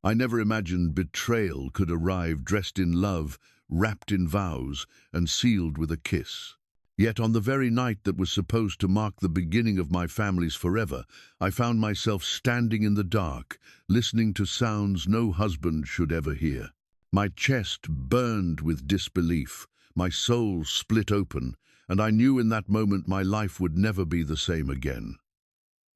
I never imagined betrayal could arrive dressed in love, wrapped in vows, and sealed with a kiss. Yet on the very night that was supposed to mark the beginning of my family's forever, I found myself standing in the dark, listening to sounds no husband should ever hear. My chest burned with disbelief, my soul split open, and I knew in that moment my life would never be the same again.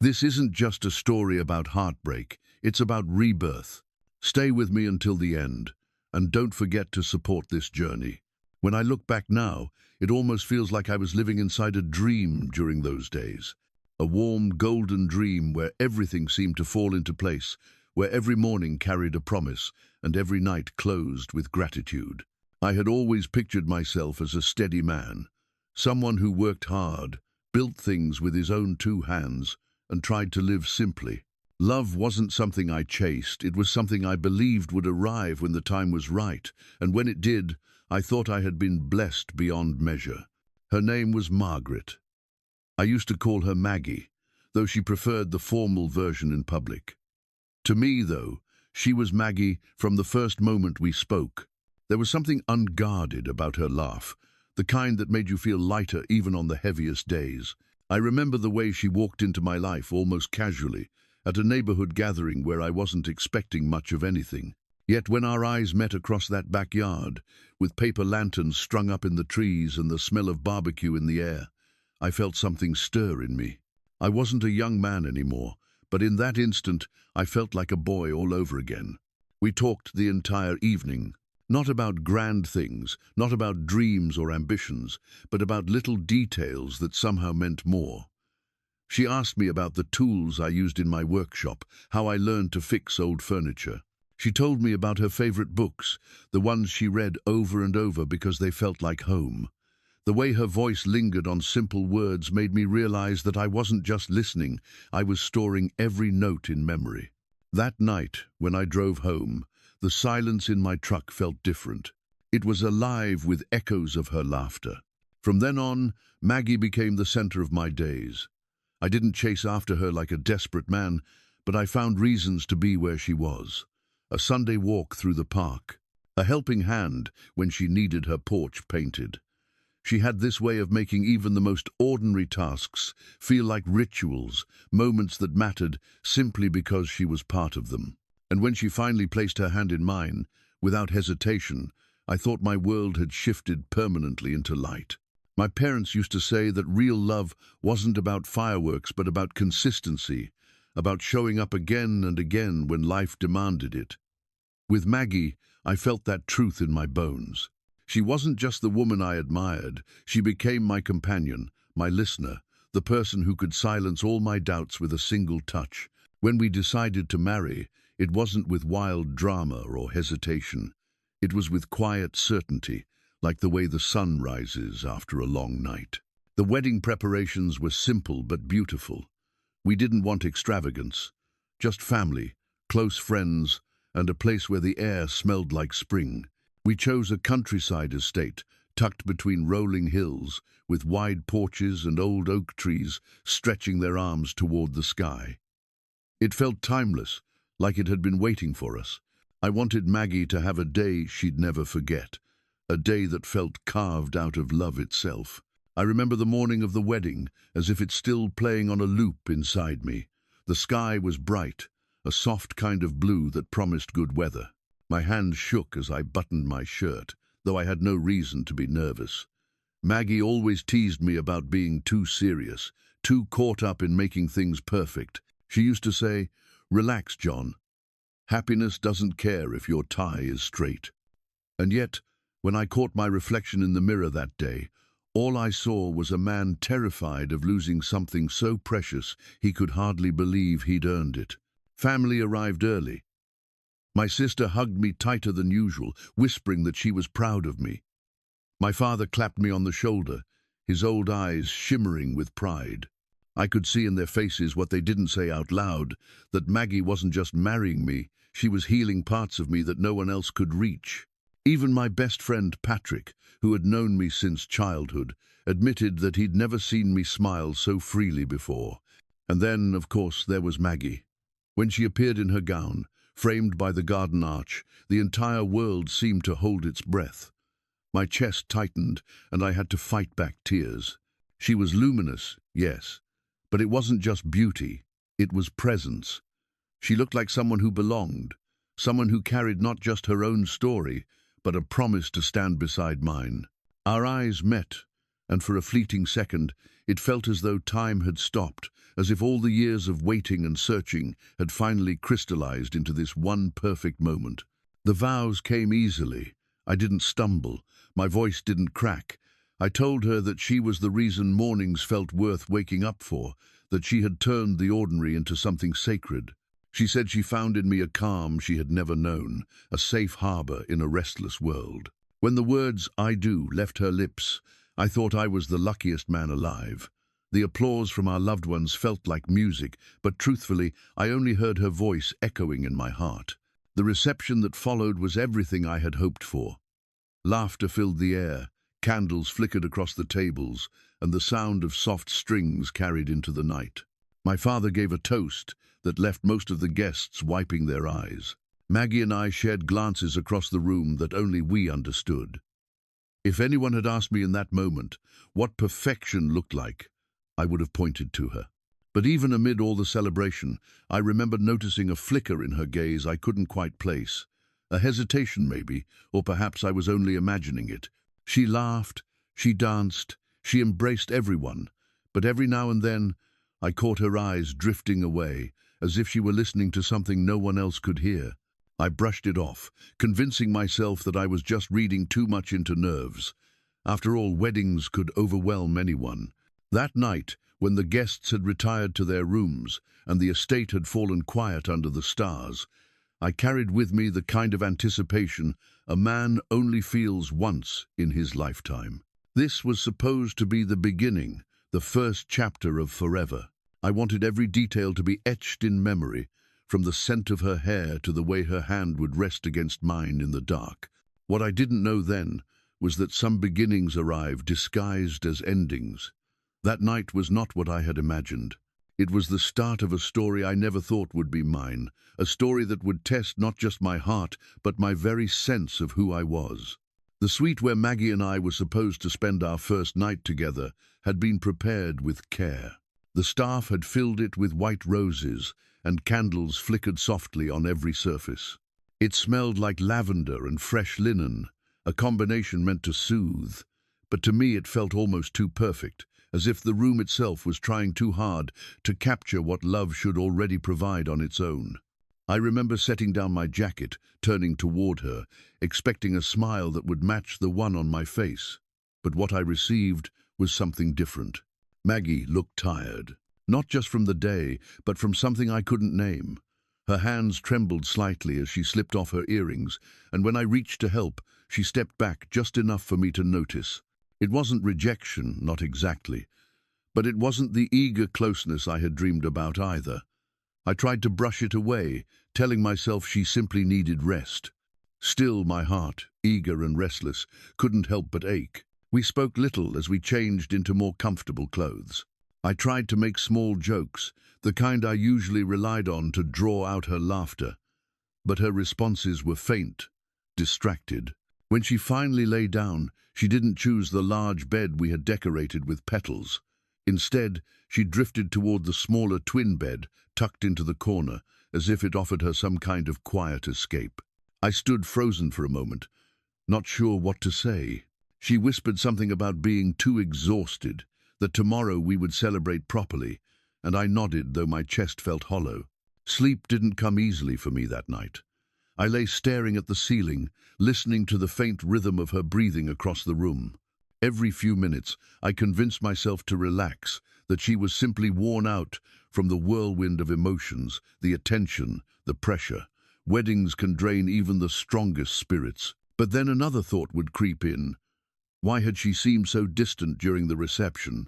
This isn't just a story about heartbreak, it's about rebirth. Stay with me until the end, and don't forget to support this journey. When I look back now, it almost feels like I was living inside a dream during those days. A warm, golden dream where everything seemed to fall into place, where every morning carried a promise, and every night closed with gratitude. I had always pictured myself as a steady man, someone who worked hard, built things with his own two hands, and tried to live simply. Love wasn't something I chased, it was something I believed would arrive when the time was right, and when it did, I thought I had been blessed beyond measure. Her name was Margaret. I used to call her Maggie, though she preferred the formal version in public. To me, though, she was Maggie from the first moment we spoke. There was something unguarded about her laugh, the kind that made you feel lighter even on the heaviest days. I remember the way she walked into my life almost casually, at a neighborhood gathering where I wasn't expecting much of anything. Yet when our eyes met across that backyard, with paper lanterns strung up in the trees and the smell of barbecue in the air, I felt something stir in me. I wasn't a young man anymore, but in that instant I felt like a boy all over again. We talked the entire evening, not about grand things, not about dreams or ambitions, but about little details that somehow meant more. She asked me about the tools I used in my workshop, how I learned to fix old furniture. She told me about her favorite books, the ones she read over and over because they felt like home. The way her voice lingered on simple words made me realize that I wasn't just listening, I was storing every note in memory. That night, when I drove home, the silence in my truck felt different. It was alive with echoes of her laughter. From then on, Maggie became the center of my days. I didn't chase after her like a desperate man, but I found reasons to be where she was. A Sunday walk through the park, a helping hand when she needed her porch painted. She had this way of making even the most ordinary tasks feel like rituals, moments that mattered simply because she was part of them. And when she finally placed her hand in mine, without hesitation, I thought my world had shifted permanently into light. My parents used to say that real love wasn't about fireworks but about consistency, about showing up again and again when life demanded it. With Maggie, I felt that truth in my bones. She wasn't just the woman I admired, she became my companion, my listener, the person who could silence all my doubts with a single touch. When we decided to marry, it wasn't with wild drama or hesitation. It was with quiet certainty, like the way the sun rises after a long night. The wedding preparations were simple but beautiful. We didn't want extravagance, just family, close friends, and a place where the air smelled like spring. We chose a countryside estate, tucked between rolling hills, with wide porches and old oak trees stretching their arms toward the sky. It felt timeless, like it had been waiting for us. I wanted Maggie to have a day she'd never forget, a day that felt carved out of love itself. I remember the morning of the wedding, as if it's still playing on a loop inside me. The sky was bright, a soft kind of blue that promised good weather. My hand shook as I buttoned my shirt, though I had no reason to be nervous. Maggie always teased me about being too serious, too caught up in making things perfect. She used to say, "Relax, John. Happiness doesn't care if your tie is straight." And yet, when I caught my reflection in the mirror that day, all I saw was a man terrified of losing something so precious he could hardly believe he'd earned it. Family arrived early. My sister hugged me tighter than usual, whispering that she was proud of me. My father clapped me on the shoulder, his old eyes shimmering with pride. I could see in their faces what they didn't say out loud, that Maggie wasn't just marrying me, she was healing parts of me that no one else could reach. Even my best friend Patrick, who had known me since childhood, admitted that he'd never seen me smile so freely before. And then, of course, there was Maggie. When she appeared in her gown, framed by the garden arch, the entire world seemed to hold its breath. My chest tightened, and I had to fight back tears. She was luminous, yes, but it wasn't just beauty, it was presence. She looked like someone who belonged, someone who carried not just her own story, but a promise to stand beside mine. Our eyes met, and for a fleeting second, it felt as though time had stopped, as if all the years of waiting and searching had finally crystallized into this one perfect moment. The vows came easily. I didn't stumble. My voice didn't crack. I told her that she was the reason mornings felt worth waking up for, that she had turned the ordinary into something sacred. She said she found in me a calm she had never known, a safe harbor in a restless world. When the words "I do" left her lips, I thought I was the luckiest man alive. The applause from our loved ones felt like music, but truthfully, I only heard her voice echoing in my heart. The reception that followed was everything I had hoped for. Laughter filled the air, candles flickered across the tables, and the sound of soft strings carried into the night. My father gave a toast that left most of the guests wiping their eyes. Maggie and I shared glances across the room that only we understood. If anyone had asked me in that moment what perfection looked like, I would have pointed to her. But even amid all the celebration, I remembered noticing a flicker in her gaze I couldn't quite place. A hesitation maybe, or perhaps I was only imagining it. She laughed, she danced, she embraced everyone, but every now and then I caught her eyes drifting away, as if she were listening to something no one else could hear. I brushed it off, convincing myself that I was just reading too much into nerves. After all, weddings could overwhelm anyone. That night, when the guests had retired to their rooms and the estate had fallen quiet under the stars, I carried with me the kind of anticipation a man only feels once in his lifetime. This was supposed to be the beginning, the first chapter of forever. I wanted every detail to be etched in memory, from the scent of her hair to the way her hand would rest against mine in the dark. What I didn't know then was that some beginnings arrive disguised as endings. That night was not what I had imagined. It was the start of a story I never thought would be mine, a story that would test not just my heart, but my very sense of who I was. The suite where Maggie and I were supposed to spend our first night together had been prepared with care. The staff had filled it with white roses, and candles flickered softly on every surface. It smelled like lavender and fresh linen, a combination meant to soothe, but to me it felt almost too perfect, as if the room itself was trying too hard to capture what love should already provide on its own. I remember setting down my jacket, turning toward her, expecting a smile that would match the one on my face. But what I received was something different. Maggie looked tired, not just from the day, but from something I couldn't name. Her hands trembled slightly as she slipped off her earrings, and when I reached to help, she stepped back just enough for me to notice. It wasn't rejection, not exactly, but it wasn't the eager closeness I had dreamed about either. I tried to brush it away, telling myself she simply needed rest. Still, my heart, eager and restless, couldn't help but ache. We spoke little as we changed into more comfortable clothes. I tried to make small jokes, the kind I usually relied on to draw out her laughter, but her responses were faint, distracted. When she finally lay down, she didn't choose the large bed we had decorated with petals. Instead, she drifted toward the smaller twin bed, tucked into the corner, as if it offered her some kind of quiet escape. I stood frozen for a moment, not sure what to say. She whispered something about being too exhausted, that tomorrow we would celebrate properly, and I nodded, though my chest felt hollow. Sleep didn't come easily for me that night. I lay staring at the ceiling, listening to the faint rhythm of her breathing across the room. Every few minutes, I convinced myself to relax, that she was simply worn out from the whirlwind of emotions, the attention, the pressure. Weddings can drain even the strongest spirits. But then another thought would creep in. Why had she seemed so distant during the reception?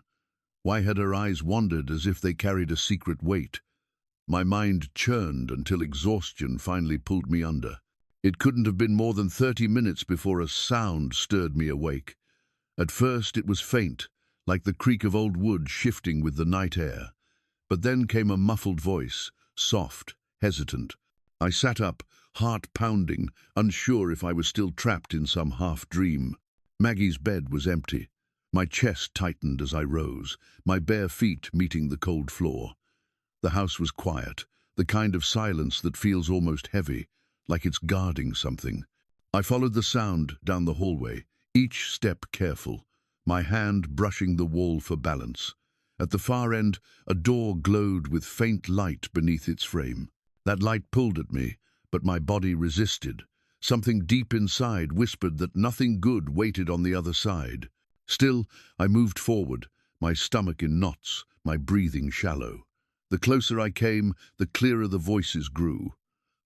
Why had her eyes wandered as if they carried a secret weight? My mind churned until exhaustion finally pulled me under. It couldn't have been more than 30 minutes before a sound stirred me awake. At first it was faint, like the creak of old wood shifting with the night air. But then came a muffled voice, soft, hesitant. I sat up, heart pounding, unsure if I was still trapped in some half-dream. Maggie's bed was empty. My chest tightened as I rose, my bare feet meeting the cold floor. The house was quiet, the kind of silence that feels almost heavy, like it's guarding something. I followed the sound down the hallway, each step careful, my hand brushing the wall for balance. At the far end, a door glowed with faint light beneath its frame. That light pulled at me, but my body resisted. Something deep inside whispered that nothing good waited on the other side. Still, I moved forward, my stomach in knots, my breathing shallow. The closer I came, the clearer the voices grew.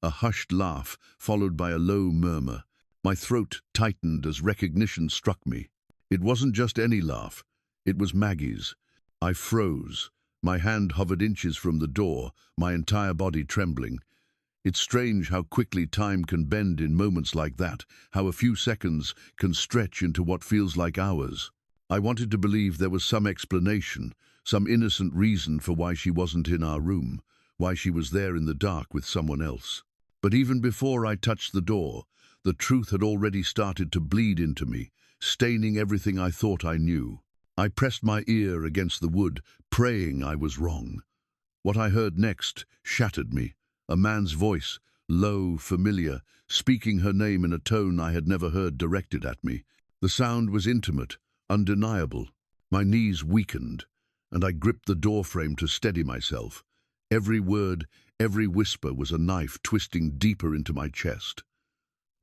A hushed laugh, followed by a low murmur. My throat tightened as recognition struck me. It wasn't just any laugh. It was Maggie's. I froze. My hand hovered inches from the door, my entire body trembling. It's strange how quickly time can bend in moments like that, how a few seconds can stretch into what feels like hours. I wanted to believe there was some explanation, some innocent reason for why she wasn't in our room, why she was there in the dark with someone else. But even before I touched the door, the truth had already started to bleed into me, staining everything I thought I knew. I pressed my ear against the wood, praying I was wrong. What I heard next shattered me. A man's voice, low, familiar, speaking her name in a tone I had never heard directed at me. The sound was intimate, undeniable. My knees weakened, and I gripped the doorframe to steady myself. Every word, every whisper was a knife twisting deeper into my chest.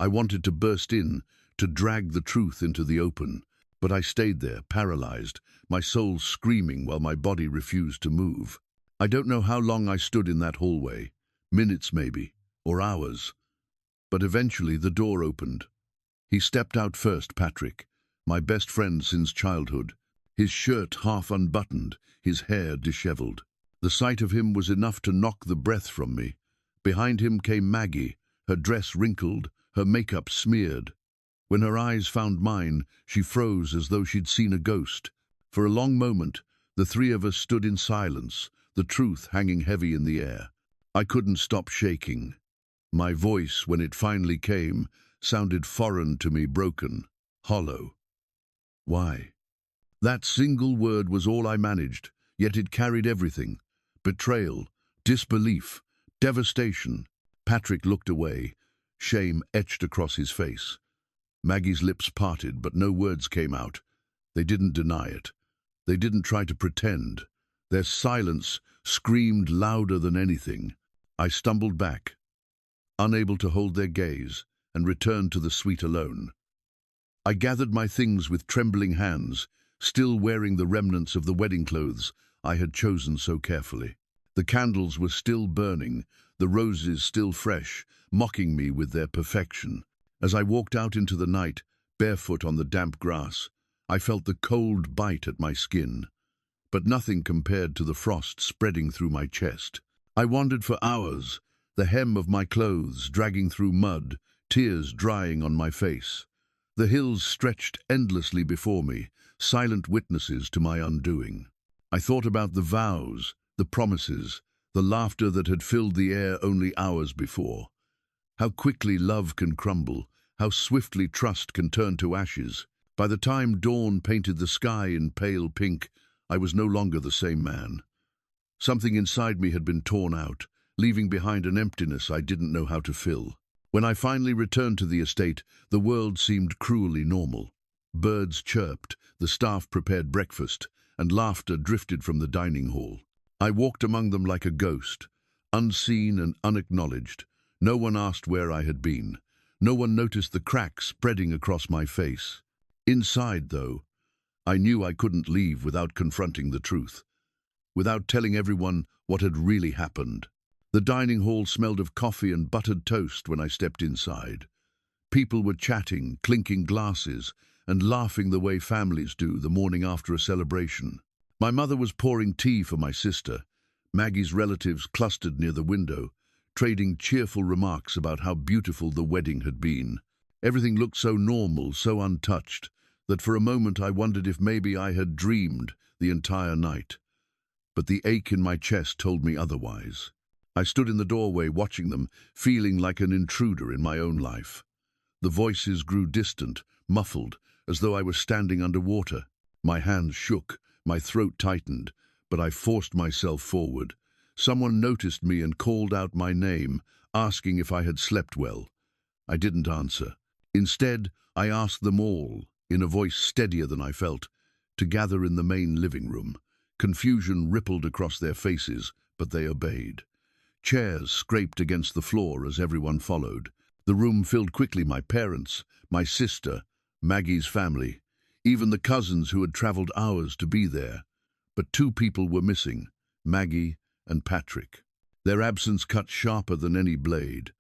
I wanted to burst in, to drag the truth into the open, but I stayed there, paralyzed, my soul screaming while my body refused to move. I don't know how long I stood in that hallway, minutes maybe, or hours. But eventually the door opened. He stepped out first, Patrick, my best friend since childhood, his shirt half unbuttoned, his hair disheveled. The sight of him was enough to knock the breath from me. Behind him came Maggie, her dress wrinkled, her makeup smeared. When her eyes found mine, she froze as though she'd seen a ghost. For a long moment, the three of us stood in silence, the truth hanging heavy in the air. I couldn't stop shaking. My voice, when it finally came, sounded foreign to me, broken, hollow. Why? That single word was all I managed, yet it carried everything. Betrayal, disbelief, devastation. Patrick looked away, shame etched across his face. Maggie's lips parted, but no words came out. They didn't deny it. They didn't try to pretend. Their silence screamed louder than anything. I stumbled back, unable to hold their gaze, and returned to the suite alone. I gathered my things with trembling hands, still wearing the remnants of the wedding clothes I had chosen so carefully. The candles were still burning, the roses still fresh, mocking me with their perfection. As I walked out into the night, barefoot on the damp grass, I felt the cold bite at my skin, but nothing compared to the frost spreading through my chest. I wandered for hours, the hem of my clothes dragging through mud, tears drying on my face. The hills stretched endlessly before me, silent witnesses to my undoing. I thought about the vows, the promises, the laughter that had filled the air only hours before. How quickly love can crumble, how swiftly trust can turn to ashes. By the time dawn painted the sky in pale pink, I was no longer the same man. Something inside me had been torn out, leaving behind an emptiness I didn't know how to fill. When I finally returned to the estate, the world seemed cruelly normal. Birds chirped, the staff prepared breakfast, and laughter drifted from the dining hall. I walked among them like a ghost, unseen and unacknowledged. No one asked where I had been. No one noticed the cracks spreading across my face. Inside, though, I knew I couldn't leave without confronting the truth, without telling everyone what had really happened. The dining hall smelled of coffee and buttered toast when I stepped inside. People were chatting, clinking glasses, and laughing the way families do the morning after a celebration. My mother was pouring tea for my sister. Maggie's relatives clustered near the window, trading cheerful remarks about how beautiful the wedding had been. Everything looked so normal, so untouched, that for a moment I wondered if maybe I had dreamed the entire night. But the ache in my chest told me otherwise. I stood in the doorway watching them, feeling like an intruder in my own life. The voices grew distant, muffled, as though I was standing underwater. My hands shook, my throat tightened, but I forced myself forward. Someone noticed me and called out my name, asking if I had slept well. I didn't answer. Instead, I asked them all, in a voice steadier than I felt, to gather in the main living room. Confusion rippled across their faces, but they obeyed. Chairs scraped against the floor as everyone followed. The room filled quickly: my parents, my sister, Maggie's family, even the cousins who had traveled hours to be there. But two people were missing: Maggie and Patrick. Their absence cut sharper than any blade.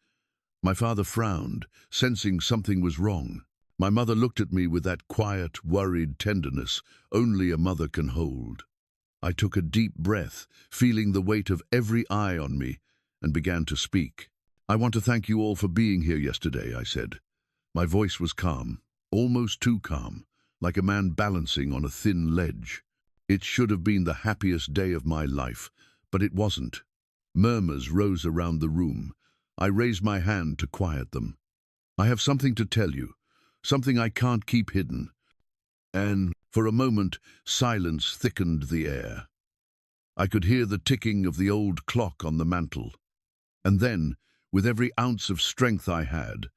My father frowned, sensing something was wrong. My mother looked at me with that quiet, worried tenderness only a mother can hold. I took a deep breath, feeling the weight of every eye on me, and began to speak. "I want to thank you all for being here yesterday," I said. My voice was calm, almost too calm, like a man balancing on a thin ledge. It should have been the happiest day of my life, but it wasn't. Murmurs rose around the room. I raised my hand to quiet them. "I have something to tell you, something I can't keep hidden." And for a moment, silence thickened the air. I could hear the ticking of the old clock on the mantel. And then, with every ounce of strength I had,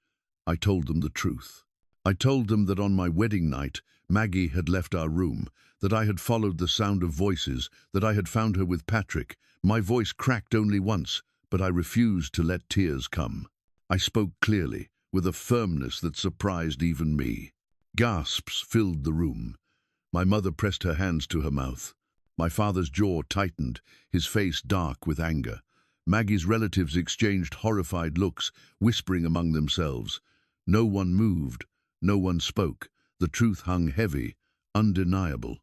I told them the truth. I told them that on my wedding night, Maggie had left our room, that I had followed the sound of voices, that I had found her with Patrick. My voice cracked only once, but I refused to let tears come. I spoke clearly, with a firmness that surprised even me. Gasps filled the room. My mother pressed her hands to her mouth. My father's jaw tightened, his face dark with anger. Maggie's relatives exchanged horrified looks, whispering among themselves. No one moved, no one spoke. The truth hung heavy, undeniable.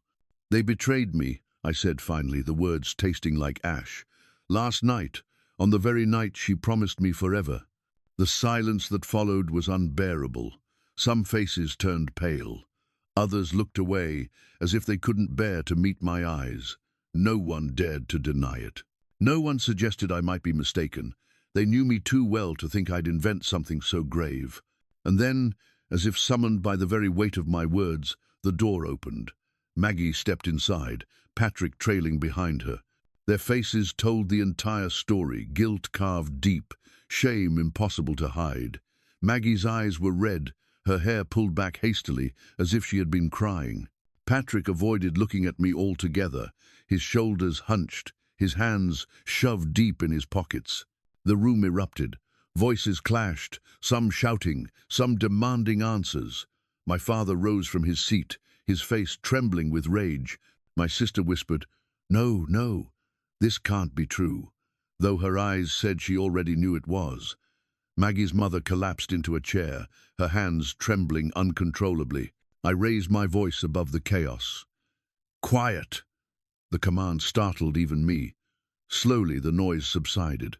"They betrayed me," I said finally, the words tasting like ash. "Last night, on the very night she promised me forever." The silence that followed was unbearable. Some faces turned pale. Others looked away, as if they couldn't bear to meet my eyes. No one dared to deny it. No one suggested I might be mistaken. They knew me too well to think I'd invent something so grave. And then, as if summoned by the very weight of my words, the door opened. Maggie stepped inside, Patrick trailing behind her. Their faces told the entire story, guilt carved deep, shame impossible to hide. Maggie's eyes were red, her hair pulled back hastily, as if she had been crying. Patrick avoided looking at me altogether, his shoulders hunched, his hands shoved deep in his pockets. The room erupted. Voices clashed, some shouting, some demanding answers. My father rose from his seat, his face trembling with rage. My sister whispered, "No, no, this can't be true," though her eyes said she already knew it was. Maggie's mother collapsed into a chair, her hands trembling uncontrollably. I raised my voice above the chaos. "Quiet!" The command startled even me. Slowly the noise subsided.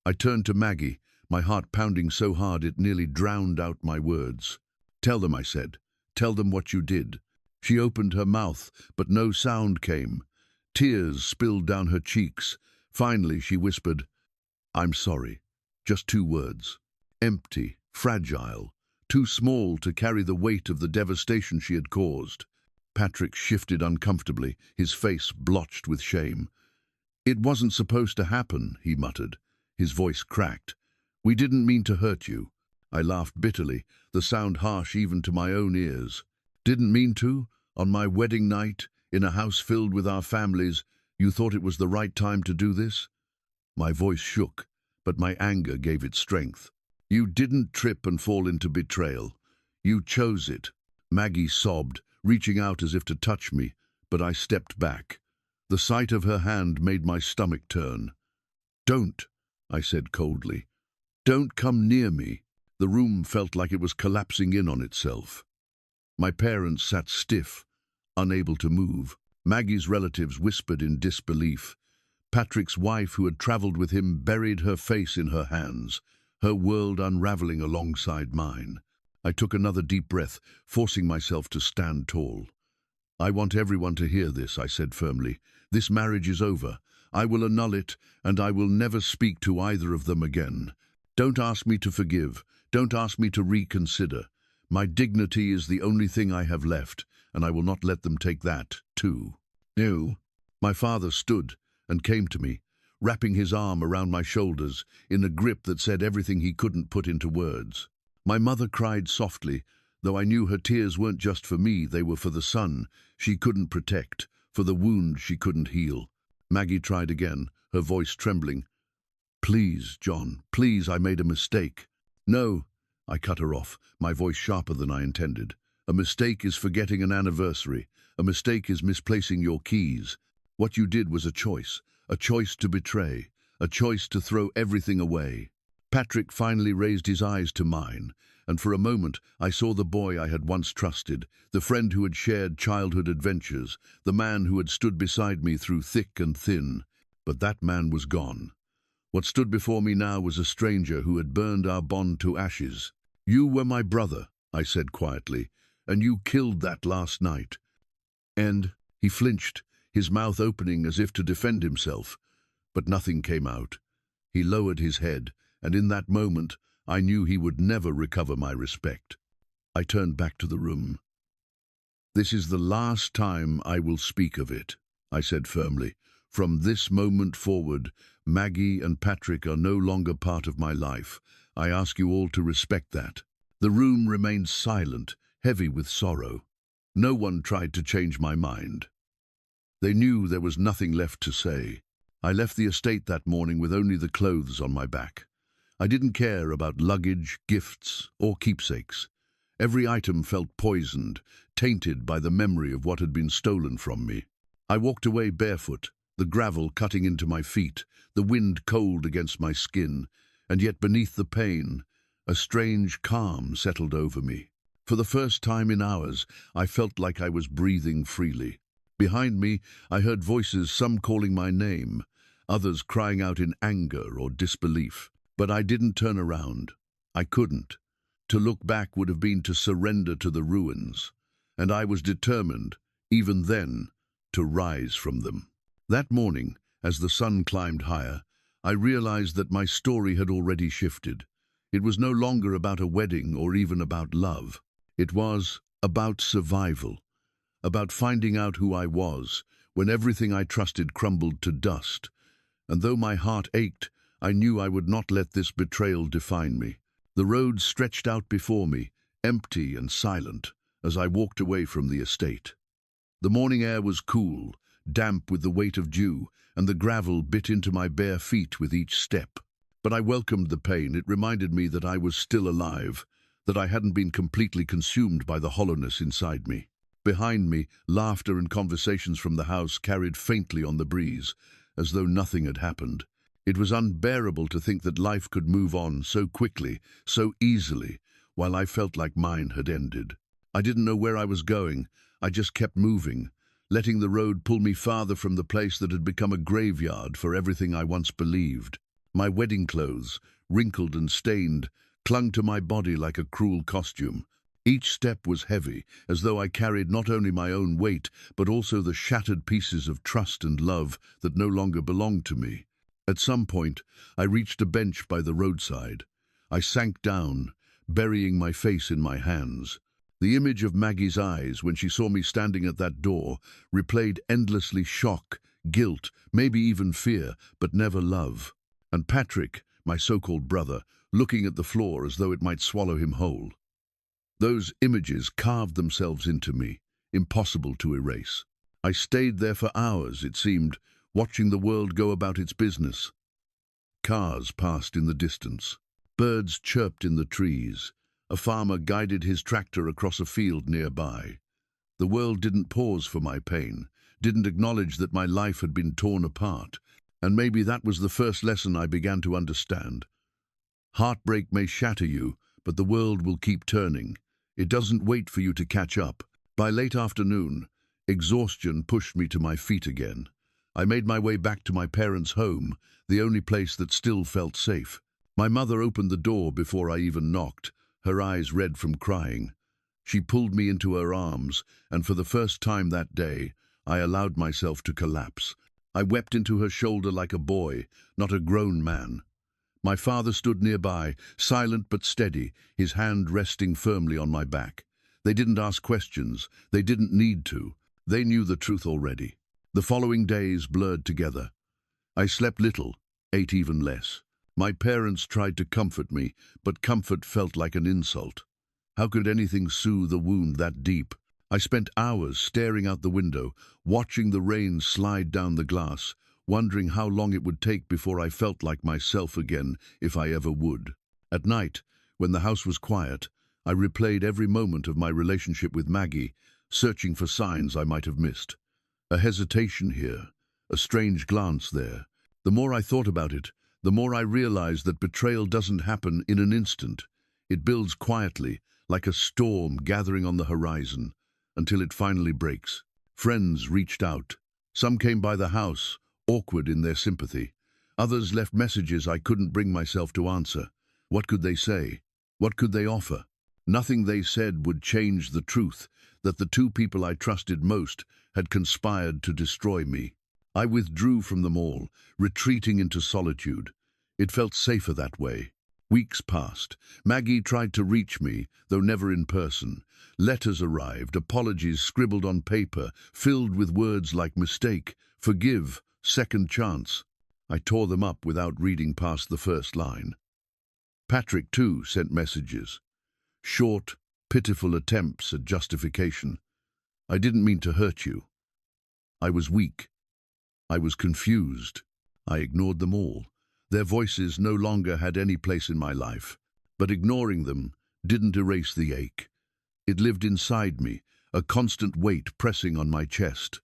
I turned to Maggie, my heart pounding so hard it nearly drowned out my words. "Tell them," I said. "Tell them what you did." She opened her mouth, but no sound came. Tears spilled down her cheeks. Finally she whispered, "I'm sorry." Just 2 words. Empty, fragile, too small to carry the weight of the devastation she had caused. Patrick shifted uncomfortably, his face blotched with shame. "It wasn't supposed to happen," he muttered. His voice cracked. "We didn't mean to hurt you." I laughed bitterly, the sound harsh even to my own ears. "Didn't mean to? On my wedding night, in a house filled with our families, you thought it was the right time to do this?" My voice shook, but my anger gave it strength. "You didn't trip and fall into betrayal. You chose it." Maggie sobbed, reaching out as if to touch me, but I stepped back. The sight of her hand made my stomach turn. "Don't," I said coldly. "Don't come near me." The room felt like it was collapsing in on itself. My parents sat stiff, unable to move. Maggie's relatives whispered in disbelief. Patrick's wife, who had traveled with him, buried her face in her hands, her world unraveling alongside mine. I took another deep breath, forcing myself to stand tall. "I want everyone to hear this," I said firmly. "This marriage is over. I will annul it, and I will never speak to either of them again. Don't ask me to forgive. Don't ask me to reconsider. My dignity is the only thing I have left, and I will not let them take that, too. No. My father stood and came to me, wrapping his arm around my shoulders in a grip that said everything he couldn't put into words. My mother cried softly, though I knew her tears weren't just for me, they were for the son she couldn't protect, for the wound she couldn't heal. Maggie tried again, her voice trembling. Please, John, please, I made a mistake. No, I cut her off, my voice sharper than I intended. A mistake is forgetting an anniversary. A mistake is misplacing your keys. What you did was a choice to betray, a choice to throw everything away. Patrick finally raised his eyes to mine, and for a moment I saw the boy I had once trusted, the friend who had shared childhood adventures, the man who had stood beside me through thick and thin. But that man was gone. What stood before me now was a stranger who had burned our bond to ashes. You were my brother, I said quietly, and you killed that last night. And he flinched, his mouth opening as if to defend himself, but nothing came out. He lowered his head, and in that moment I knew he would never recover my respect. I turned back to the room. This is the last time I will speak of it, I said firmly. From this moment forward, Maggie and Patrick are no longer part of my life. I ask you all to respect that. The room remained silent, heavy with sorrow. No one tried to change my mind. They knew there was nothing left to say. I left the estate that morning with only the clothes on my back. I didn't care about luggage, gifts, or keepsakes. Every item felt poisoned, tainted by the memory of what had been stolen from me. I walked away barefoot, the gravel cutting into my feet, the wind cold against my skin, and yet beneath the pain, a strange calm settled over me. For the first time in hours, I felt like I was breathing freely. Behind me, I heard voices, some calling my name, others crying out in anger or disbelief. But I didn't turn around. I couldn't. To look back would have been to surrender to the ruins, and I was determined, even then, to rise from them. That morning, as the sun climbed higher, I realized that my story had already shifted. It was no longer about a wedding or even about love. It was about survival, about finding out who I was when everything I trusted crumbled to dust. And though my heart ached, I knew I would not let this betrayal define me. The road stretched out before me, empty and silent, as I walked away from the estate. The morning air was cool, damp with the weight of dew, and the gravel bit into my bare feet with each step. But I welcomed the pain. It reminded me that I was still alive, that I hadn't been completely consumed by the hollowness inside me. Behind me, laughter and conversations from the house carried faintly on the breeze, as though nothing had happened. It was unbearable to think that life could move on so quickly, so easily, while I felt like mine had ended. I didn't know where I was going. I just kept moving, letting the road pull me farther from the place that had become a graveyard for everything I once believed. My wedding clothes, wrinkled and stained, clung to my body like a cruel costume. Each step was heavy, as though I carried not only my own weight, but also the shattered pieces of trust and love that no longer belonged to me. At some point, I reached a bench by the roadside. I sank down, burying my face in my hands. The image of Maggie's eyes when she saw me standing at that door replayed endlessly: shock, guilt, maybe even fear, but never love. And Patrick, my so-called brother, looking at the floor as though it might swallow him whole. Those images carved themselves into me, impossible to erase. I stayed there for hours, it seemed, watching the world go about its business. Cars passed in the distance. Birds chirped in the trees. A farmer guided his tractor across a field nearby. The world didn't pause for my pain, didn't acknowledge that my life had been torn apart. And maybe that was the first lesson I began to understand. Heartbreak may shatter you, but the world will keep turning. It doesn't wait for you to catch up. By late afternoon, exhaustion pushed me to my feet again. I made my way back to my parents' home, the only place that still felt safe. My mother opened the door before I even knocked, her eyes red from crying. She pulled me into her arms, and for the first time that day, I allowed myself to collapse. I wept into her shoulder like a boy, not a grown man. My father stood nearby, silent but steady, his hand resting firmly on my back. They didn't ask questions. They didn't need to. They knew the truth already. The following days blurred together. I slept little, ate even less. My parents tried to comfort me, but comfort felt like an insult. How could anything soothe a wound that deep? I spent hours staring out the window, watching the rain slide down the glass, wondering how long it would take before I felt like myself again, if I ever would. At night, when the house was quiet, I replayed every moment of my relationship with Maggie, searching for signs I might have missed. A hesitation here, a strange glance there. The more I thought about it, the more I realized that betrayal doesn't happen in an instant. It builds quietly, like a storm gathering on the horizon, until it finally breaks. Friends reached out. Some came by the house, awkward in their sympathy. Others left messages I couldn't bring myself to answer. What could they say? What could they offer? Nothing they said would change the truth that the two people I trusted most had conspired to destroy me. I withdrew from them all, retreating into solitude. It felt safer that way. Weeks passed. Maggie tried to reach me, though never in person. Letters arrived, apologies scribbled on paper, filled with words like mistake, forgive, second chance. I tore them up without reading past the first line. Patrick, too, sent messages. Short, pitiful attempts at justification. I didn't mean to hurt you. I was weak. I was confused. I ignored them all. Their voices no longer had any place in my life. But ignoring them didn't erase the ache. It lived inside me, a constant weight pressing on my chest.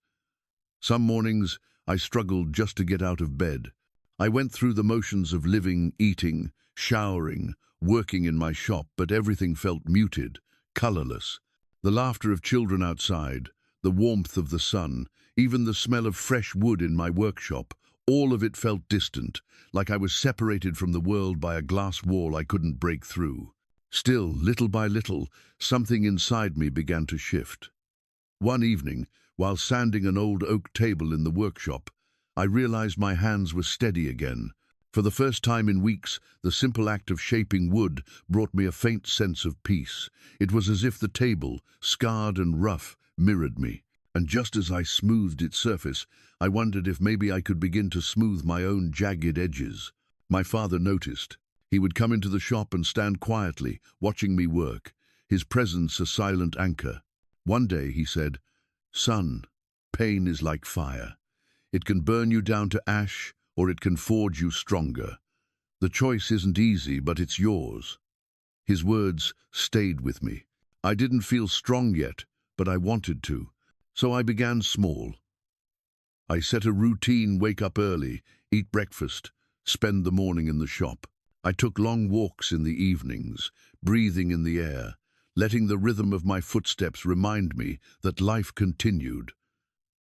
Some mornings I struggled just to get out of bed. I went through the motions of living, eating, showering, working in my shop, but everything felt muted, colorless. The laughter of children outside, the warmth of the sun, even the smell of fresh wood in my workshop, all of it felt distant, like I was separated from the world by a glass wall I couldn't break through. Still, little by little, something inside me began to shift. One evening, while sanding an old oak table in the workshop, I realized my hands were steady again. For the first time in weeks, the simple act of shaping wood brought me a faint sense of peace. It was as if the table, scarred and rough, mirrored me. And just as I smoothed its surface, I wondered if maybe I could begin to smooth my own jagged edges. My father noticed. He would come into the shop and stand quietly, watching me work, his presence a silent anchor. One day he said, "Son, pain is like fire. It can burn you down to ash, or it can forge you stronger. The choice isn't easy, but it's yours." His words stayed with me. I didn't feel strong yet, but I wanted to. So I began small. I set a routine: wake up early, eat breakfast, spend the morning in the shop. I took long walks in the evenings, breathing in the air, letting the rhythm of my footsteps remind me that life continued.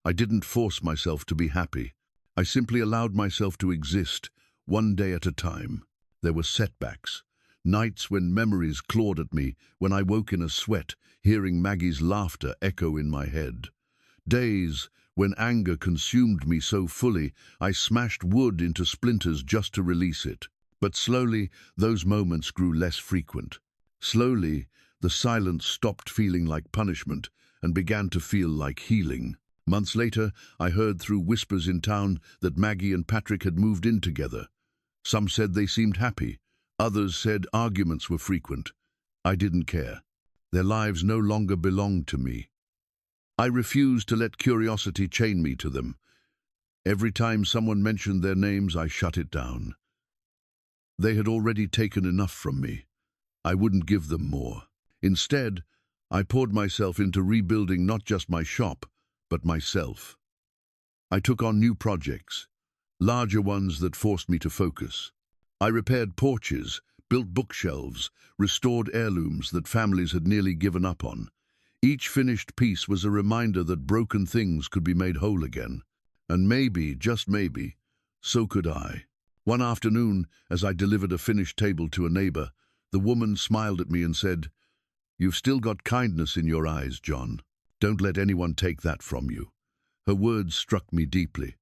I didn't force myself to be happy. I simply allowed myself to exist, one day at a time. There were setbacks, nights when memories clawed at me, when I woke in a sweat, hearing Maggie's laughter echo in my head. Days when anger consumed me so fully, I smashed wood into splinters just to release it. But slowly, those moments grew less frequent. Slowly, the silence stopped feeling like punishment and began to feel like healing. Months later, I heard through whispers in town that Maggie and Patrick had moved in together. Some said they seemed happy. Others said arguments were frequent. I didn't care. Their lives no longer belonged to me. I refused to let curiosity chain me to them. Every time someone mentioned their names, I shut it down. They had already taken enough from me. I wouldn't give them more. Instead, I poured myself into rebuilding not just my shop, but myself. I took on new projects, larger ones that forced me to focus. I repaired porches, built bookshelves, restored heirlooms that families had nearly given up on. Each finished piece was a reminder that broken things could be made whole again. And maybe, just maybe, so could I. One afternoon, as I delivered a finished table to a neighbor, the woman smiled at me and said, "You've still got kindness in your eyes, John. Don't let anyone take that from you." Her words struck me deeply.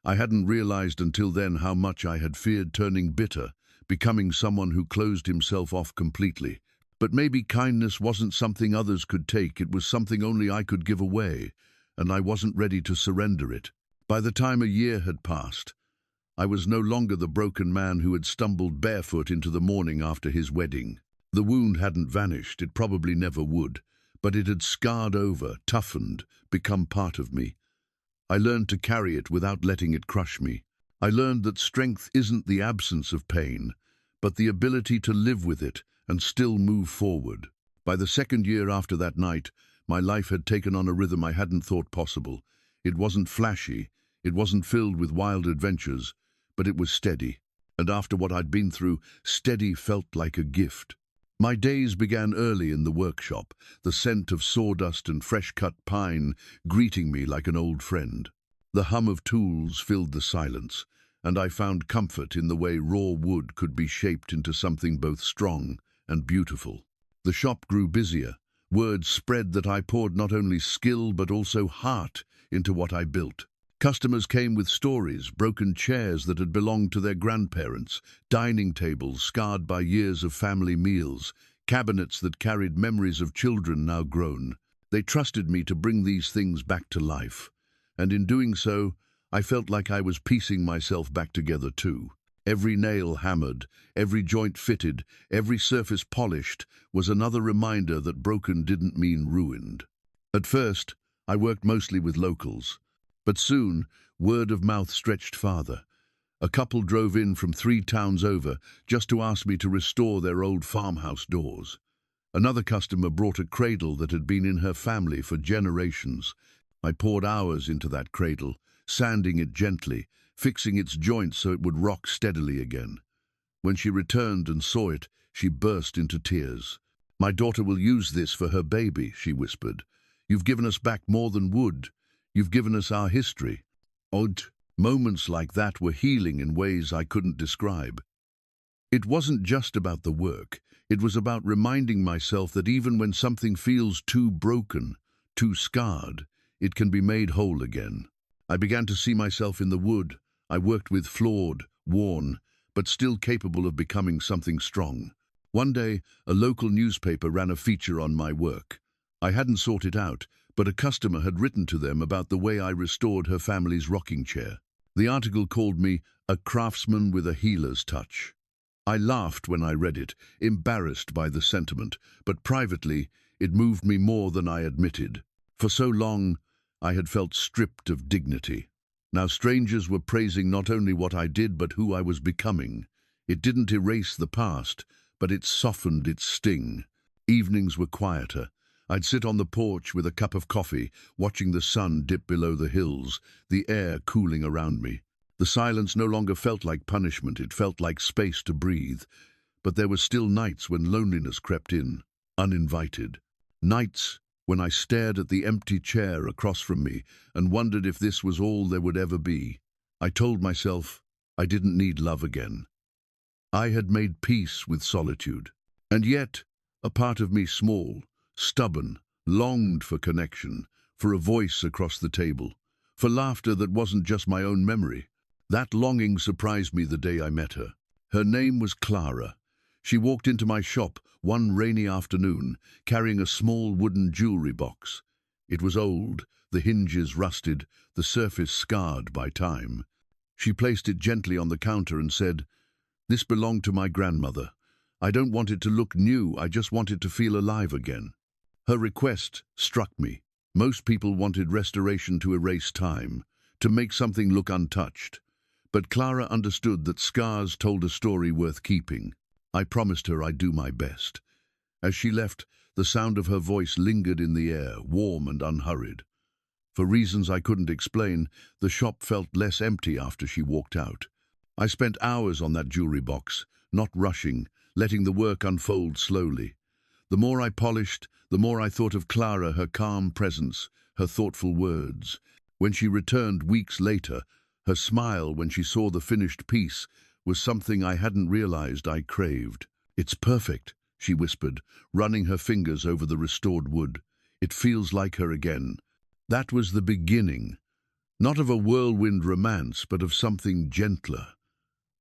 I hadn't realized until then how much I had feared turning bitter, becoming someone who closed himself off completely. But maybe kindness wasn't something others could take, it was something only I could give away, and I wasn't ready to surrender it. By the time a year had passed, I was no longer the broken man who had stumbled barefoot into the morning after his wedding. The wound hadn't vanished, it probably never would, but it had scarred over, toughened, become part of me. I learned to carry it without letting it crush me. I learned that strength isn't the absence of pain, but the ability to live with it and still move forward. By the second year after that night, my life had taken on a rhythm I hadn't thought possible. It wasn't flashy, it wasn't filled with wild adventures, but it was steady. And after what I'd been through, steady felt like a gift. My days began early in the workshop, the scent of sawdust and fresh-cut pine greeting me like an old friend. The hum of tools filled the silence, and I found comfort in the way raw wood could be shaped into something both strong and beautiful. The shop grew busier. Word spread that I poured not only skill but also heart into what I built. Customers came with stories, broken chairs that had belonged to their grandparents, dining tables scarred by years of family meals, cabinets that carried memories of children now grown. They trusted me to bring these things back to life, and in doing so, I felt like I was piecing myself back together too. Every nail hammered, every joint fitted, every surface polished was another reminder that broken didn't mean ruined. At first, I worked mostly with locals. But soon, word of mouth stretched farther. A couple drove in from 3 towns over just to ask me to restore their old farmhouse doors. Another customer brought a cradle that had been in her family for generations. I poured hours into that cradle, sanding it gently, fixing its joints so it would rock steadily again. When she returned and saw it, she burst into tears. "My daughter will use this for her baby," she whispered. "You've given us back more than wood. You've given us our history." Odd moments like that were healing in ways I couldn't describe. It wasn't just about the work. It was about reminding myself that even when something feels too broken, too scarred, it can be made whole again. I began to see myself in the wood I worked with, flawed, worn, but still capable of becoming something strong. One day, a local newspaper ran a feature on my work. I hadn't sought it out, but a customer had written to them about the way I restored her family's rocking chair. The article called me a craftsman with a healer's touch. I laughed when I read it, embarrassed by the sentiment, but privately, it moved me more than I admitted. For so long, I had felt stripped of dignity. Now strangers were praising not only what I did, but who I was becoming. It didn't erase the past, but it softened its sting. Evenings were quieter. I'd sit on the porch with a cup of coffee, watching the sun dip below the hills, the air cooling around me. The silence no longer felt like punishment, it felt like space to breathe. But there were still nights when loneliness crept in, uninvited. Nights when I stared at the empty chair across from me and wondered if this was all there would ever be. I told myself I didn't need love again. I had made peace with solitude. And yet, a part of me small, stubborn, longed for connection, for a voice across the table, for laughter that wasn't just my own memory. That longing surprised me the day I met her. Her name was Clara. She walked into my shop one rainy afternoon, carrying a small wooden jewelry box. It was old, the hinges rusted, the surface scarred by time. She placed it gently on the counter and said, "This belonged to my grandmother. I don't want it to look new, I just want it to feel alive again." Her request struck me. Most people wanted restoration to erase time, to make something look untouched. But Clara understood that scars told a story worth keeping. I promised her I'd do my best. As she left, the sound of her voice lingered in the air, warm and unhurried. For reasons I couldn't explain, the shop felt less empty after she walked out. I spent hours on that jewelry box, not rushing, letting the work unfold slowly. The more I polished, the more I thought of Clara, her calm presence, her thoughtful words. When she returned weeks later, her smile when she saw the finished piece was something I hadn't realized I craved. "It's perfect," she whispered, running her fingers over the restored wood. "It feels like her again." That was the beginning, Not of a whirlwind romance, but of something gentler.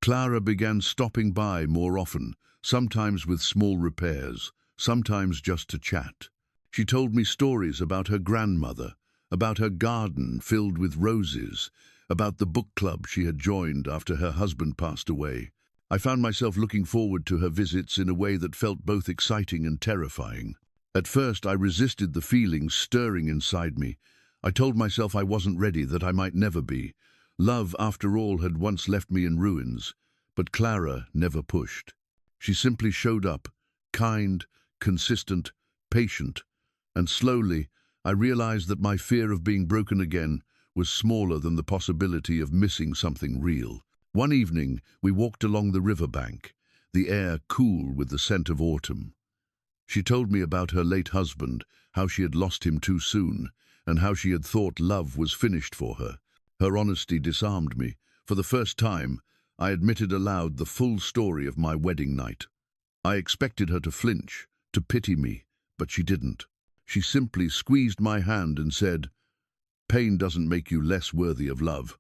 Clara began stopping by more often, sometimes with small repairs, sometimes just to chat. She told me stories about her grandmother, about her garden filled with roses, about the book club she had joined after her husband passed away. I found myself looking forward to her visits in a way that felt both exciting and terrifying. At first, I resisted the feelings stirring inside me. I told myself I wasn't ready, that I might never be. Love, after all, had once left me in ruins. But Clara never pushed. She simply showed up, kind, consistent, patient. And slowly, I realized that my fear of being broken again was smaller than the possibility of missing something real. One evening, we walked along the riverbank, the air cool with the scent of autumn. She told me about her late husband, how she had lost him too soon, and how she had thought love was finished for her. Her honesty disarmed me. For the first time, I admitted aloud the full story of my wedding night. I expected her to flinch, to pity me, but she didn't. She simply squeezed my hand and said, "Pain doesn't make you less worthy of love.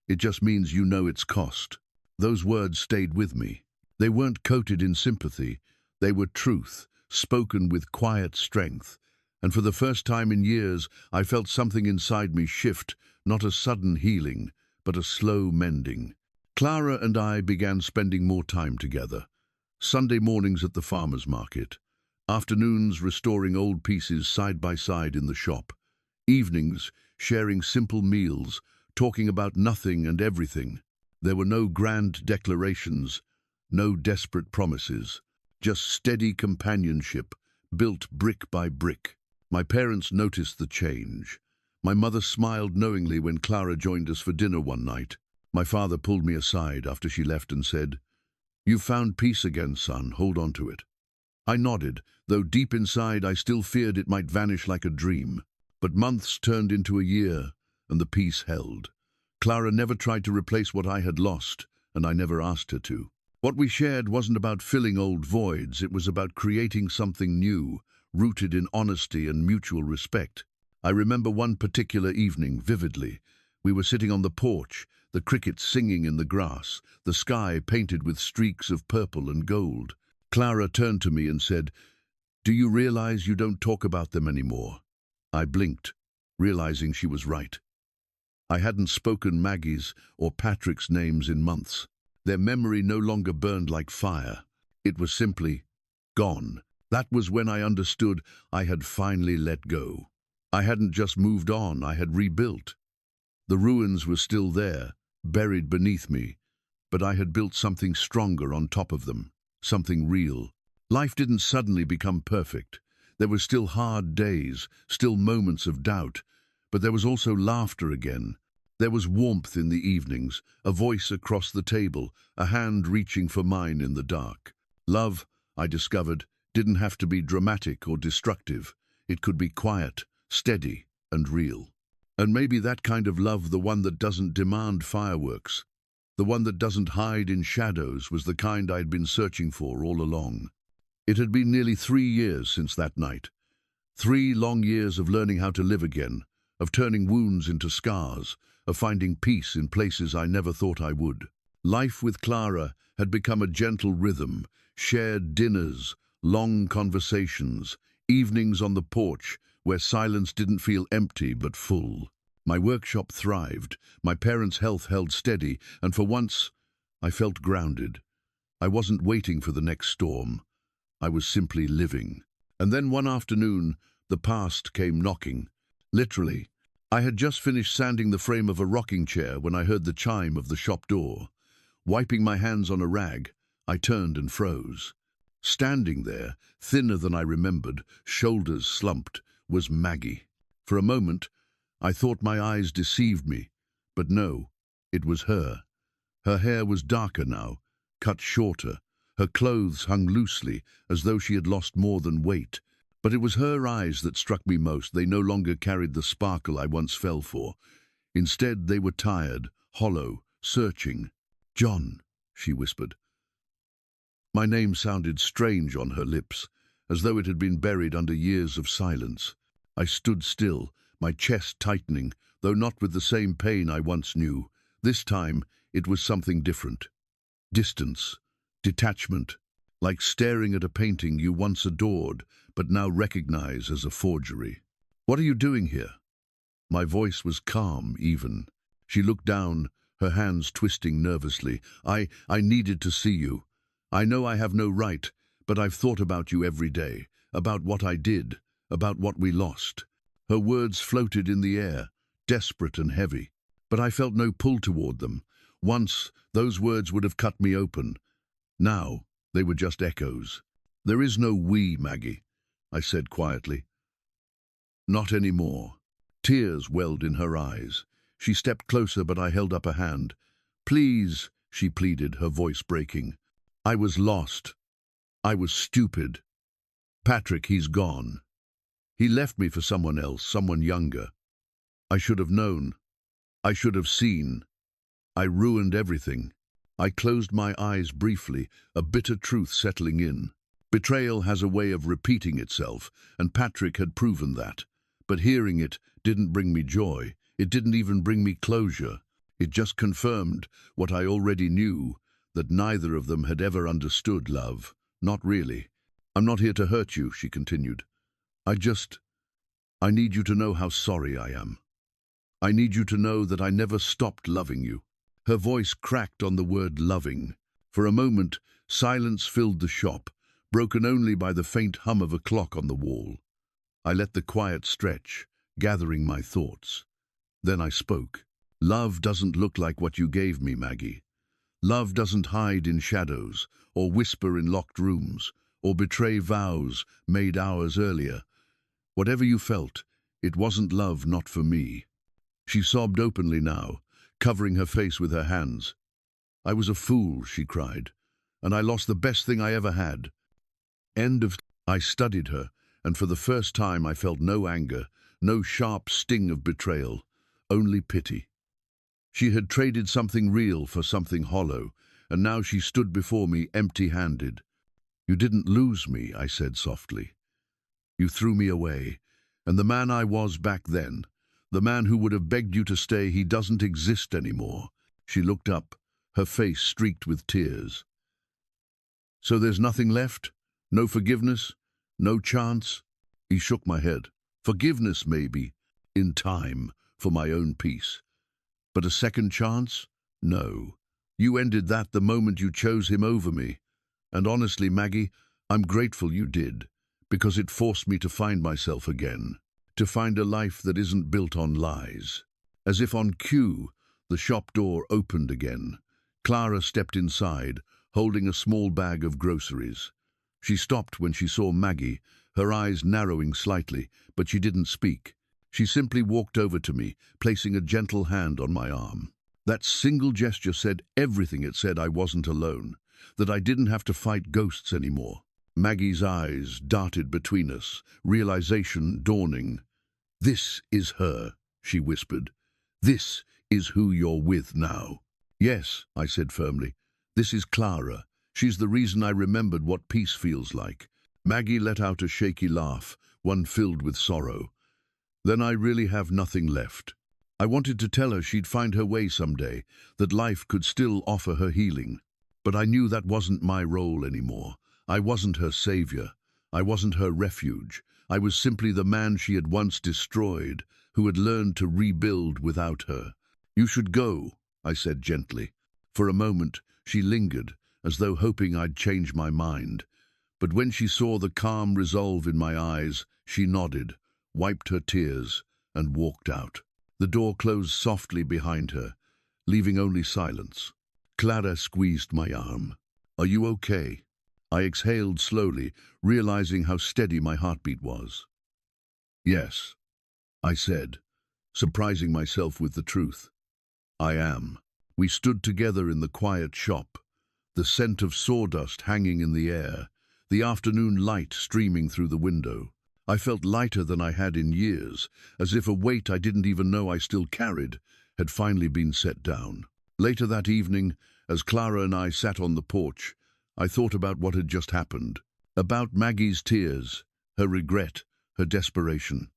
It just means you know its cost." Those words stayed with me. They weren't coated in sympathy. They were truth, spoken with quiet strength. And for the first time in years, I felt something inside me shift, not a sudden healing, but a slow mending. Clara and I began spending more time together. Sunday mornings at the farmer's market. Afternoons restoring old pieces side by side in the shop. Evenings sharing simple meals, talking about nothing and everything. There were no grand declarations, no desperate promises, just steady companionship, built brick by brick. My parents noticed the change. My mother smiled knowingly when Clara joined us for dinner one night. My father pulled me aside after she left and said, "You've found peace again, son. Hold on to it." I nodded, though deep inside I still feared it might vanish like a dream. But months turned into a year, and the peace held. Clara never tried to replace what I had lost, and I never asked her to. What we shared wasn't about filling old voids, it was about creating something new, rooted in honesty and mutual respect. I remember one particular evening vividly. We were sitting on the porch, the crickets singing in the grass, the sky painted with streaks of purple and gold. Clara turned to me and said, "Do you realize you don't talk about them anymore?" I blinked, realizing she was right. I hadn't spoken Maggie's or Patrick's names in months. Their memory no longer burned like fire. It was simply gone. That was when I understood I had finally let go. I hadn't just moved on, I had rebuilt. The ruins were still there, buried beneath me, but I had built something stronger on top of them, something real. Life didn't suddenly become perfect. There were still hard days, still moments of doubt, but there was also laughter again. There was warmth in the evenings, a voice across the table, a hand reaching for mine in the dark. Love, I discovered, didn't have to be dramatic or destructive. It could be quiet, steady, and real. And maybe that kind of love, the one that doesn't demand fireworks, the one that doesn't hide in shadows, was the kind I'd been searching for all along. It had been nearly 3 years since that night. 3 long years of learning how to live again, of turning wounds into scars, of finding peace in places I never thought I would. Life with Clara had become a gentle rhythm, shared dinners, long conversations, evenings on the porch where silence didn't feel empty but full. My workshop thrived, my parents' health held steady, and for once, I felt grounded. I wasn't waiting for the next storm. I was simply living. And then one afternoon, the past came knocking. Literally. I had just finished sanding the frame of a rocking chair when I heard the chime of the shop door. Wiping my hands on a rag, I turned and froze. Standing there, thinner than I remembered, shoulders slumped, was Maggie. For a moment, I thought my eyes deceived me, but no, it was her. Her hair was darker now, cut shorter. Her clothes hung loosely, as though she had lost more than weight. But it was her eyes that struck me most. They no longer carried the sparkle I once fell for. Instead, they were tired, hollow, searching. "John," she whispered. My name sounded strange on her lips, as though it had been buried under years of silence. I stood still, my chest tightening, though not with the same pain I once knew. This time, it was something different. Distance, detachment, like staring at a painting you once adored, but now recognize as a forgery. "What are you doing here?" My voice was calm, even. She looked down, her hands twisting nervously. I needed to see you. I know I have no right, but I've thought about you every day, about what I did, about what we lost." Her words floated in the air, desperate and heavy, but I felt no pull toward them. Once, those words would have cut me open. Now, they were just echoes. "There is no we, Maggie," I said quietly. "Not anymore." Tears welled in her eyes. She stepped closer, but I held up a hand. "Please," she pleaded, her voice breaking. "I was lost. I was stupid. Patrick, he's gone. He left me for someone else, someone younger. I should have known. I should have seen. I ruined everything." I closed my eyes briefly, a bitter truth settling in. Betrayal has a way of repeating itself, and Patrick had proven that. But hearing it didn't bring me joy. It didn't even bring me closure. It just confirmed what I already knew, that neither of them had ever understood love. Not really. "I'm not here to hurt you," she continued. I need you to know how sorry I am. I need you to know that I never stopped loving you." Her voice cracked on the word loving. For a moment, silence filled the shop, broken only by the faint hum of a clock on the wall. I let the quiet stretch, gathering my thoughts. Then I spoke. "Love doesn't look like what you gave me, Maggie. Love doesn't hide in shadows, or whisper in locked rooms, or betray vows made hours earlier. Whatever you felt, it wasn't love, not for me." She sobbed openly now, covering her face with her hands. "I was a fool," she cried, "and I lost the best thing I ever had." End of. I studied her, and for the first time I felt no anger, no sharp sting of betrayal, only pity. She had traded something real for something hollow, and now she stood before me empty-handed. "You didn't lose me," I said softly. "You threw me away, and the man I was back then, the man who would have begged you to stay, he doesn't exist anymore." She looked up, her face streaked with tears. "So there's nothing left? No forgiveness? No chance?" He shook my head. "Forgiveness, maybe, in time, for my own peace. But a second chance? No. You ended that the moment you chose him over me. And honestly, Maggie, I'm grateful you did, because it forced me to find myself again, to find a life that isn't built on lies." As if on cue, the shop door opened again. Clara stepped inside, holding a small bag of groceries. She stopped when she saw Maggie, her eyes narrowing slightly, but she didn't speak. She simply walked over to me, placing a gentle hand on my arm. That single gesture said everything. It said I wasn't alone, that I didn't have to fight ghosts anymore. Maggie's eyes darted between us, realization dawning. "This is her," she whispered. "This is who you're with now." "Yes," I said firmly. "This is Clara. She's the reason I remembered what peace feels like." Maggie let out a shaky laugh, one filled with sorrow. "Then I really have nothing left." I wanted to tell her she'd find her way someday, that life could still offer her healing. But I knew that wasn't my role anymore. I wasn't her savior. I wasn't her refuge. I was simply the man she had once destroyed, who had learned to rebuild without her. "You should go," I said gently. For a moment, she lingered, as though hoping I'd change my mind. But when she saw the calm resolve in my eyes, she nodded, wiped her tears, and walked out. The door closed softly behind her, leaving only silence. Clara squeezed my arm. "Are you okay?" I exhaled slowly, realizing how steady my heartbeat was. "Yes," I said, surprising myself with the truth. "I am." We stood together in the quiet shop, the scent of sawdust hanging in the air, the afternoon light streaming through the window. I felt lighter than I had in years, as if a weight I didn't even know I still carried had finally been set down. Later that evening, as Clara and I sat on the porch, I thought about what had just happened, about Maggie's tears, her regret, her desperation.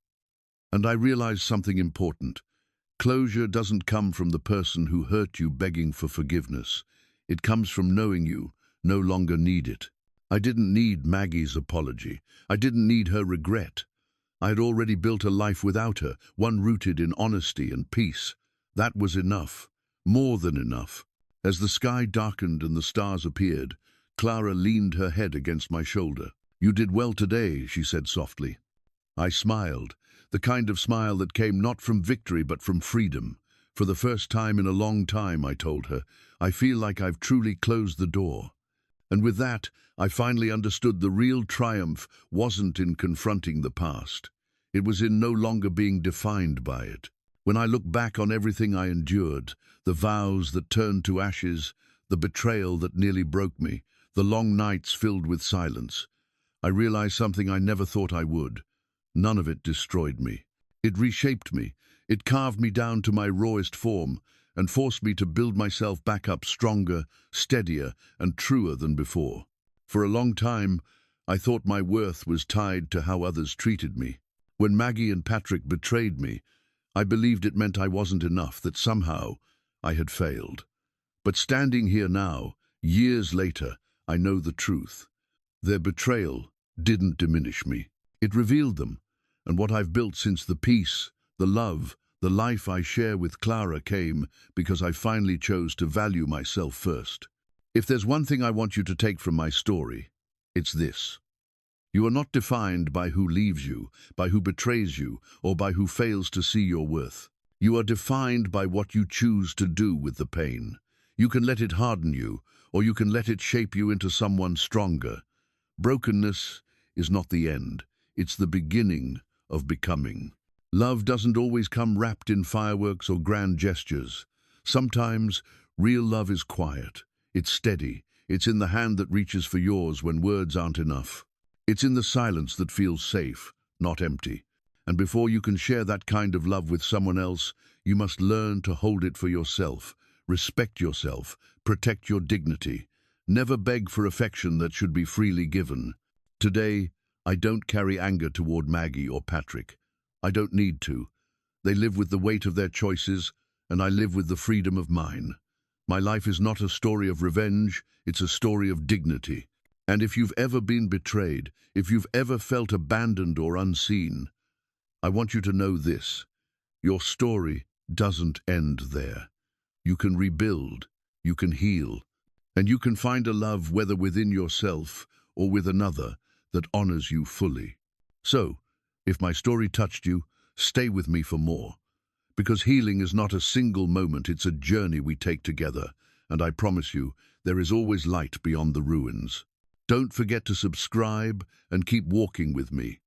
And I realized something important. Closure doesn't come from the person who hurt you begging for forgiveness. It comes from knowing you no longer need it. I didn't need Maggie's apology. I didn't need her regret. I had already built a life without her, one rooted in honesty and peace. That was enough, more than enough. As the sky darkened and the stars appeared, Clara leaned her head against my shoulder. "You did well today," she said softly. I smiled, the kind of smile that came not from victory but from freedom. "For the first time in a long time," I told her, "I feel like I've truly closed the door." And with that, I finally understood the real triumph wasn't in confronting the past. It was in no longer being defined by it. When I look back on everything I endured, the vows that turned to ashes, the betrayal that nearly broke me, the long nights filled with silence, I realized something I never thought I would. None of it destroyed me. It reshaped me. It carved me down to my rawest form and forced me to build myself back up stronger, steadier, and truer than before. For a long time, I thought my worth was tied to how others treated me. When Maggie and Patrick betrayed me, I believed it meant I wasn't enough, that somehow I had failed. But standing here now, years later, I know the truth. Their betrayal didn't diminish me. It revealed them, and what I've built since, the peace, the love, the life I share with Clara, came because I finally chose to value myself first. If there's one thing I want you to take from my story, it's this. You are not defined by who leaves you, by who betrays you, or by who fails to see your worth. You are defined by what you choose to do with the pain. You can let it harden you, or you can let it shape you into someone stronger. Brokenness is not the end. It's the beginning of becoming. Love doesn't always come wrapped in fireworks or grand gestures. Sometimes real love is quiet. It's steady. It's in the hand that reaches for yours when words aren't enough. It's in the silence that feels safe, not empty. And before you can share that kind of love with someone else, you must learn to hold it for yourself, respect yourself, protect your dignity. Never beg for affection that should be freely given. Today, I don't carry anger toward Maggie or Patrick. I don't need to. They live with the weight of their choices, and I live with the freedom of mine. My life is not a story of revenge, it's a story of dignity. And if you've ever been betrayed, if you've ever felt abandoned or unseen, I want you to know this. Your story doesn't end there. You can rebuild, you can heal, and you can find a love, whether within yourself or with another, that honors you fully. So, if my story touched you, stay with me for more. Because healing is not a single moment, it's a journey we take together. And I promise you, there is always light beyond the ruins. Don't forget to subscribe and keep walking with me.